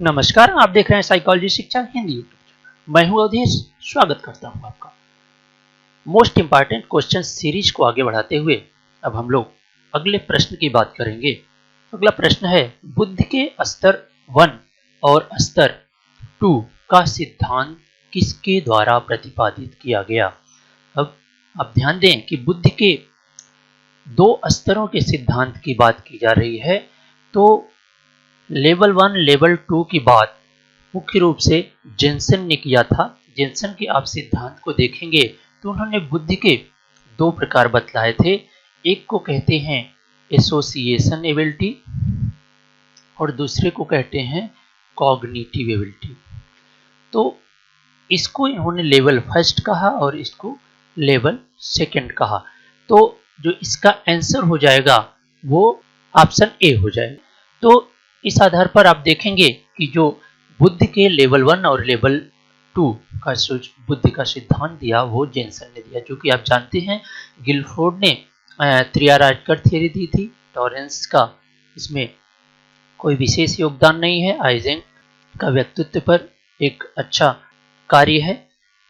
नमस्कार, आप देख रहे हैं साइकोलॉजी शिक्षा हिंदी यूट्यूब। मैं हूं अवधेश, स्वागत करता हूं आपका। मोस्ट इंपॉर्टेंट क्वेश्चन सीरीज को आगे बढ़ाते हुए अब हम लोग अगले प्रश्न की बात करेंगे। अगला प्रश्न है, बुद्धि के स्तर 1 और स्तर 2 का सिद्धांत किसके द्वारा प्रतिपादित किया गया। अब आप ध्यान दें कि बुद्धि के दो स्तरों के सिद्धांत की बात की जा रही है। तो लेवल 1 लेवल 2 की बात मुख्य रूप से जेनसन ने किया था। जेनसन के आप सिद्धांत को देखेंगे तो उन्होंने बुद्धि के दो प्रकार बतलाए थे। एक को कहते हैं एसोसिएशन एबिलिटी और दूसरे को कहते हैं कॉग्निटिव एबिलिटी। तो इसको इन्होंने लेवल फर्स्ट कहा और इसको लेवल सेकंड कहा। तो जो इसका आंसर हो जाएगा वो ऑप्शन ए हो जाएगा। तो इस आधार पर आप देखेंगे कि जो बुद्धि के लेवल 1 और लेवल 2 का बुद्धि का सिद्धांत दिया वो जेनसन ने दिया। जो कि आप जानते हैं गिलफोर्ड ने त्रियाराजकर थ्योरी दी थी। टॉरेंस का इसमें कोई विशेष योगदान नहीं है। आइजेंक का व्यक्तित्व पर एक अच्छा कार्य है।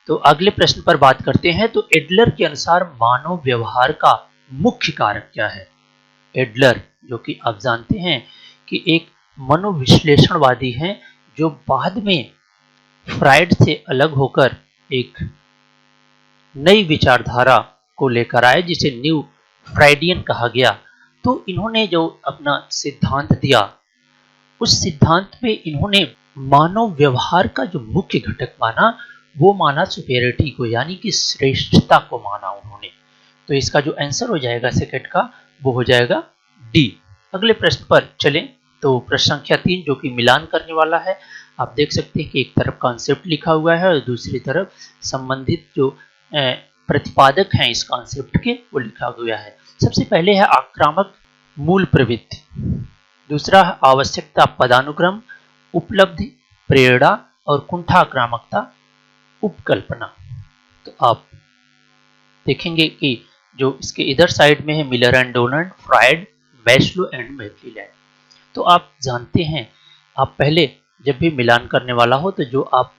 तो अगले प्रश्न पर बात करते हैं। तो एडलर के अनुसार मानव व्यवहार का मुख्य कारक क्या है। एडलर जो कि आप जानते हैं कि एक मनोविश्लेषणवादी हैं जो बाद में फ्राइड से अलग होकर एक नई विचारधारा को लेकर आए जिसे न्यू फ्राइडियन कहा गया। तो इन्होंने जो अपना सिद्धांत दिया उस सिद्धांत में इन्होंने मानव व्यवहार का जो मुख्य घटक माना वो माना सुपेरिटी को, यानी कि श्रेष्ठता को माना उन्होंने। तो इसका जो आंसर हो जाएगा सेकंड का वो हो जाएगा डी। अगले प्रश्न पर चलें। तो प्रश्न संख्या 3 जो कि मिलान करने वाला है। आप देख सकते हैं कि एक तरफ कॉन्सेप्ट लिखा हुआ है और दूसरी तरफ संबंधित जो प्रतिपादक हैं इस कॉन्सेप्ट के वो लिखा हुआ है। सबसे पहले है आक्रामक मूल प्रवृत्ति, दूसरा है आवश्यकता पदानुक्रम, उपलब्धि, प्रेरणा और कुंठाक्रामकता उपकल्पना। तो आप देखेंगे कि जो इसके इधर साइड में है Miller and Donald, Fried, Maslow and McClelland. तो आप जानते हैं, आप पहले जब भी मिलान करने वाला हो तो जो आप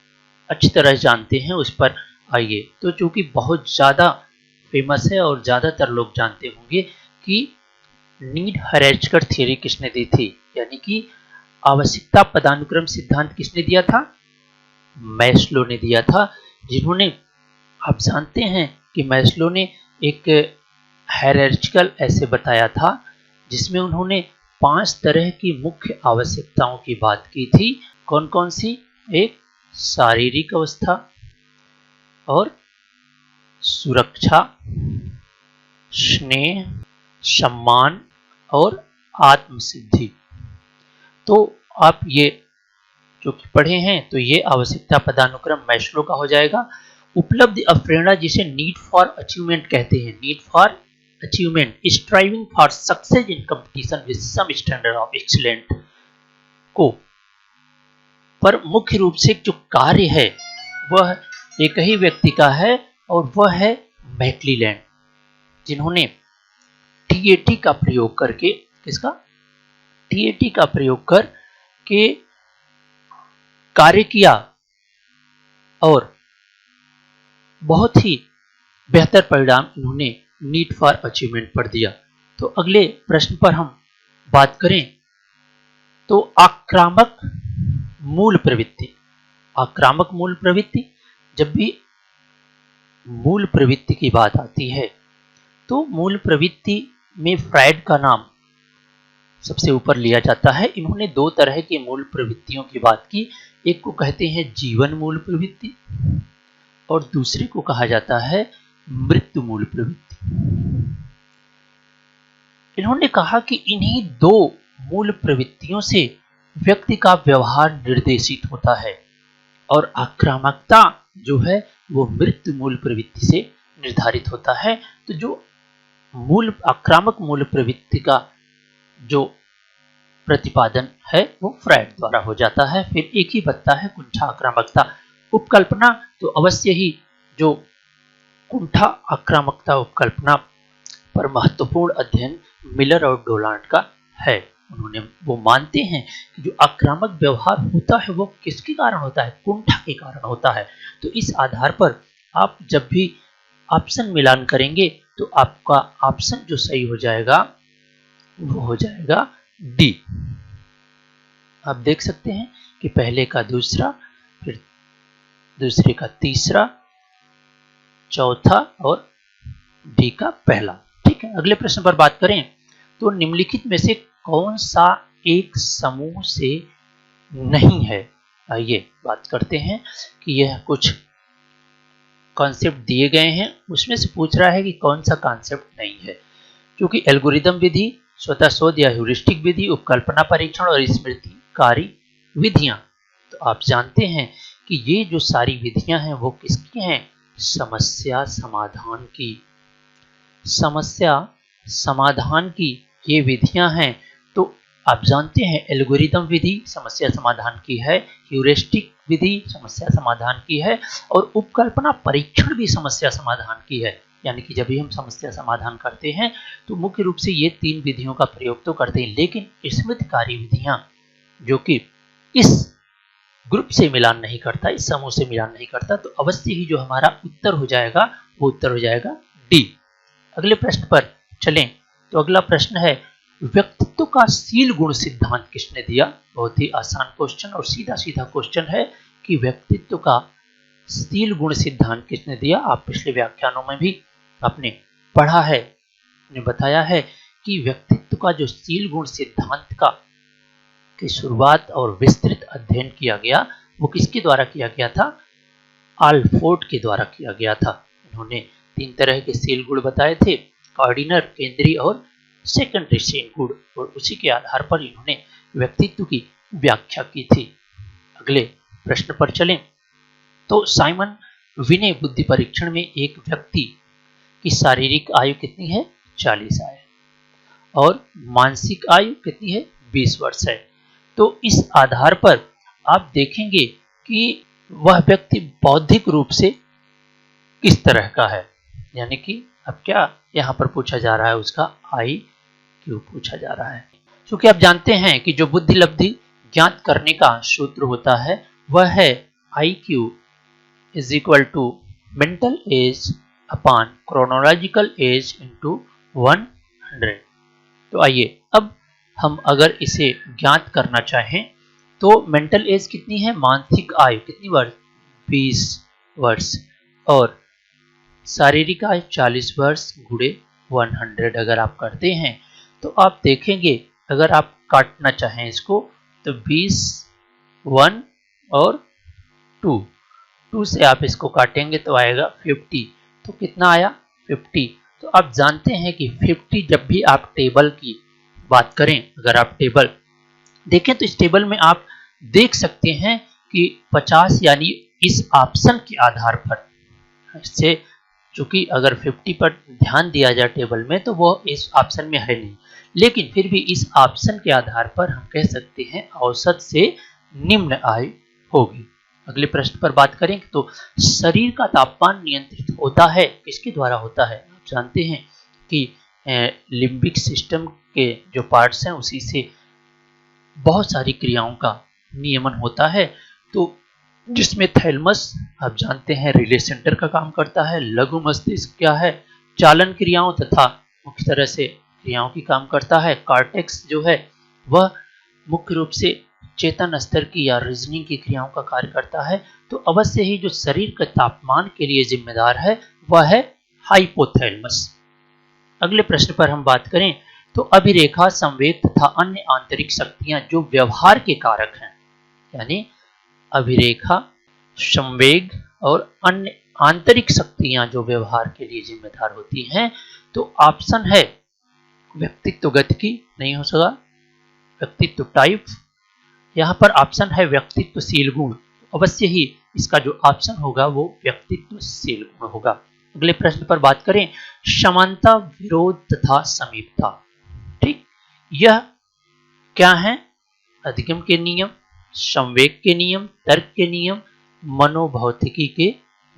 अच्छी तरह जानते हैं उस पर आइए। तो चूंकि बहुत ज़्यादा फेमस है और ज़्यादातर लोग जानते होंगे कि नीड हरेचकर थ्योरी किसने दी थी, यानी कि आवश्यकता पदानुक्रम सिद्धांत किसने दिया था, मैस्लो ने दिया था। जिन्होंने, आप जानते हैं कि मैस्लो ने एक हायरार्किकल ऐसे बताया था जिसमें उन्होंने 5 तरह की मुख्य आवश्यकताओं की बात की थी। कौन कौन सी? एक शारीरिक अवस्था और सुरक्षा, स्नेह, सम्मान और आत्मसिद्धि। तो आप ये जो पढ़े हैं तो ये आवश्यकता पदानुक्रम मैस्लो का हो जाएगा। उपलब्धि और प्रेरणा जिसे नीड फॉर अचीवमेंट कहते हैं, need for achievement, striving for success in competition with some standard of excellent को, पर मुख्य रूप से जो कार्य है वह एक ही व्यक्ति का है और वह है मैकक्लेलैंड, जिन्होंने टीएटी का प्रयोग करके, किसका? टीएटी का प्रयोग करके कार्य किया और बहुत ही बेहतर परिणाम इन्होंने नीड फॉर अचीवमेंट पर दिया। तो अगले प्रश्न पर हम बात करें तो आक्रामक मूल प्रवृत्ति। आक्रामक मूल प्रवृत्ति, जब भी मूल प्रवृत्ति की बात आती है तो मूल प्रवृत्ति में फ्राइड का नाम सबसे ऊपर लिया जाता है। इन्होंने 2 तरह की मूल प्रवृत्तियों की बात की। एक को कहते हैं जीवन मूल प्रवृत्ति और दूसरे को कहा जाता है मृत्यु मूल प्रवृत्ति। इन्होंने कहा कि इन्हीं 2 मूल प्रवृत्तियों से व्यक्ति का व्यवहार निर्देशित होता है और आक्रामकता जो है वो मृत्यु मूल प्रवृत्ति से निर्धारित होता है। तो जो आक्रामक मूल प्रवृत्ति का जो प्रतिपादन है वो फ्राइड द्वारा हो जाता है। फिर एक ही बचता है कुंठा आक्रामकता उपकल्पना। तो अवश्य ही जो कुंठा आक्रामकता उपकल्पना पर महत्वपूर्ण अध्ययन मिलर और डोनाल्ड का है। उन्होंने वो मानते हैं कि जो आक्रामक व्यवहार होता है वो किसके कारण होता है, कुंठा के कारण होता है। तो इस आधार पर आप जब भी ऑप्शन मिलान करेंगे तो आपका ऑप्शन जो सही हो जाएगा वो हो जाएगा डी। आप देख सकते हैं कि पहले का दूसरा, फिर दूसरे का तीसरा, चौथा और डी का पहला। ठीक है, अगले प्रश्न पर बात करें तो निम्नलिखित में से कौन सा एक समूह से नहीं है। आइए बात करते हैं कि यह कुछ कॉन्सेप्ट दिए गए हैं, उसमें से पूछ रहा है कि कौन सा कॉन्सेप्ट नहीं है। क्योंकि एल्गोरिदम विधि, स्वतः शोध या ह्यूरिस्टिक विधि, उपकल्पना परीक्षण और स्मृतिकारी विधियां, तो आप जानते हैं कि ये जो सारी विधियां हैं वो किसकी हैं, समस्या समाधान की। समस्या समाधान की ये विधियां हैं। तो आप जानते हैं एल्गोरिदम विधि समस्या समाधान की है, ह्यूरिस्टिक विधि समस्या समाधान की है और उपकल्पना परीक्षण भी समस्या समाधान की है। यानी कि जब भी हम समस्या समाधान करते हैं तो मुख्य रूप से ये तीन विधियों का प्रयोग तो करते हैं, लेकिन स्मृतिकारी विधियां जो कि इस ग्रुप से मिलान नहीं करता, इस समूह से मिलान नहीं करता, तो अवश्य ही जो हमारा उत्तर हो जाएगा वो उत्तर हो जाएगा डी। अगले प्रश्न पर चलें तो अगला प्रश्न है, व्यक्तित्व का शील गुण सिद्धांत किसने दिया। बहुत ही आसान क्वेश्चन और सीधा सीधा क्वेश्चन है कि व्यक्तित्व का शील गुण सिद्धांत किसने दिया। आप पिछले व्याख्यानों में भी आपने पढ़ा है, ने बताया है कि व्यक्तित्व का जो शील गुण सिद्धांत का की शुरुआत और विस्तृत अध्ययन किया गया वो किसके द्वारा किया गया था, आल्फोर्ड के द्वारा किया गया था। उन्होंने तीन तरह के शील गुण बताए थे, कार्डिनल, केंद्रीय और सेकेंडरी शील गुण, और उसी के आधार पर इन्होंने व्यक्तित्व की व्याख्या की थी। अगले प्रश्न पर चलें तो साइमन विनय बुद्धि परीक्षण में एक व्यक्ति की शारीरिक आयु कितनी है, 40 आयु, और मानसिक आयु कितनी है, 20 वर्ष है। तो इस आधार पर आप देखेंगे कि वह व्यक्ति बौद्धिक रूप से किस तरह का है। यानी कि अब क्या यहाँ पर पूछा जा रहा है, उसका IQ पूछा जा रहा है। क्योंकि आप जानते हैं कि जो बुद्धि लब्धि ज्ञात करने का सूत्र होता है वह है IQ is equal to mental age upon chronological age into 100। तो आइए अब हम अगर इसे ज्ञात करना चाहें तो मेंटल एज कितनी है, मानसिक आयु कितनी वर्ष, 20 वर्ष, और शारीरिक आयु 40 वर्ष गुणे 100 अगर आप करते हैं तो आप देखेंगे अगर आप काटना चाहें इसको तो 20, 1 और 2 से आप इसको काटेंगे तो आएगा 50। तो कितना आया, 50। तो आप जानते हैं कि 50 जब भी आप टेबल की बात करें, अगर आप टेबल देखें तो इस टेबल में आप देख सकते हैं कि 50 यानी इस ऑप्शन के आधार पर इससे, चूंकि अगर 50 पर ध्यान दिया जाए टेबल में तो वो इस ऑप्शन में है नहीं, लेकिन फिर भी इस ऑप्शन के आधार पर हम कह सकते हैं औसत से निम्न आयु होगी। अगले प्रश्न पर बात करें तो शरीर का तापमान नियंत्रित होता है किसके द्वारा होता है। आप जानते हैं कि लिम्बिक सिस्टम के जो पार्ट्स हैं उसी से बहुत सारी क्रियाओं का नियमन होता है। तो जिसमें थैलमस आप जानते हैं रिले सेंटर का काम करता है, लघु मस्तिष्क क्या है, चालन क्रियाओं तथा मुख्य तरह से क्रियाओं की काम करता है, कार्टेक्स जो है वह मुख्य रूप से चेतन स्तर की या रीजनिंग की क्रियाओं का कार्य करता है। तो अवश्य ही जो शरीर के तापमान के लिए जिम्मेदार है वह है हाइपोथैलेमस। अगले प्रश्न पर हम बात करें तो अभिरेखा, संवेग तथा अन्य आंतरिक शक्तियां जो व्यवहार के कारक हैं, यानी अभिरेखा, संवेग और अन्य आंतरिक शक्तियां जो व्यवहार के लिए जिम्मेदार होती हैं। तो ऑप्शन है व्यक्तित्व गतिकी, नहीं हो सका, व्यक्तित्व टाइप, यहाँ पर ऑप्शन है व्यक्तित्वशील गुण, अवश्य ही इसका जो ऑप्शन होगा वो व्यक्तित्वशील गुण होगा। अगले प्रश्न पर बात करें समानता, विरोध तथा समीपता। ठीक, यह क्या है, अधिगम के नियम, संवेग के नियम, तर्क के नियम, मनोभौतिकी के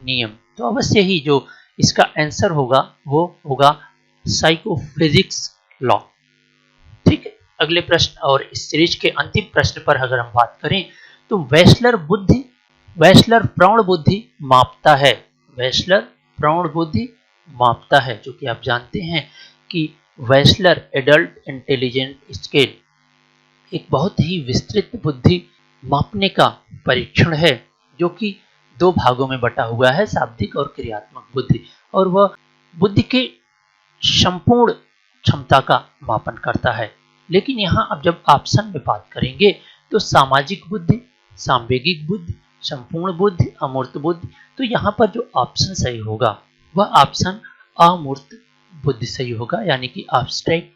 नियम। तो अवश्य ही जो इसका आंसर होगा वो होगा साइकोफिजिक्स लॉ। ठीक है, अगले प्रश्न और इस सीरीज के अंतिम प्रश्न पर अगर हम बात करें तो वेस्लर प्रौढ़ बुद्धि मापता है। वेस्लर प्रौढ़ बुद्धि मापता है, जो कि आप जानते हैं कि वेस्लर एडल्ट इंटेलिजेंट स्केल एक बहुत ही विस्तृत बुद्धि मापने का परीक्षण है, जो कि 2 भागों में बटा हुआ है, शाब्दिक और क्रियात्मक बुद्धि, और वह बुद्धि के संपूर्ण क्षमता का मापन करता है। लेकिन यहाँ अब जब ऑप्शन में बात करेंगे तो सामाजिक बुद्धि, सांवेगिक बुद्धि, संपूर्ण बुद्धि, अमूर्त बुद्धि, तो यहाँ पर जो ऑप्शन सही होगा वह ऑप्शन अमूर्त बुद्धि सही होगा, यानी कि एब्स्ट्रैक्ट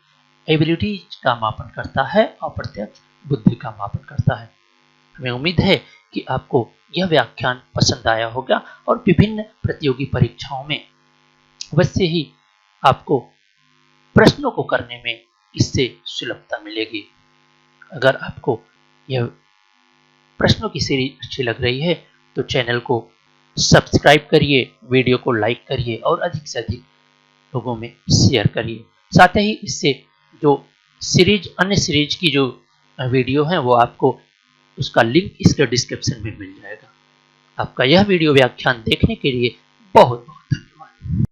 एबिलिटीज का मापन करता है, अप्रत्यक्ष बुद्धि का मापन करता है। हमें उम्मीद है कि आपको यह व्याख्यान पसंद आया होगा और विभिन्न प्रतियोगी परीक्षाओं में अवश्य ही आपको प्रश्नों को करने में इससे सुलभता मिलेगी। अगर आपको यह प्रश्नों की सीरीज अच्छी लग रही है तो चैनल को सब्सक्राइब करिए, वीडियो को लाइक करिए और अधिक से अधिक लोगों में शेयर करिए। साथ ही इससे जो अन्य सीरीज की जो वीडियो है वो आपको उसका लिंक इसके डिस्क्रिप्शन में मिल जाएगा। आपका यह वीडियो व्याख्यान देखने के लिए बहुत बहुत धन्यवाद।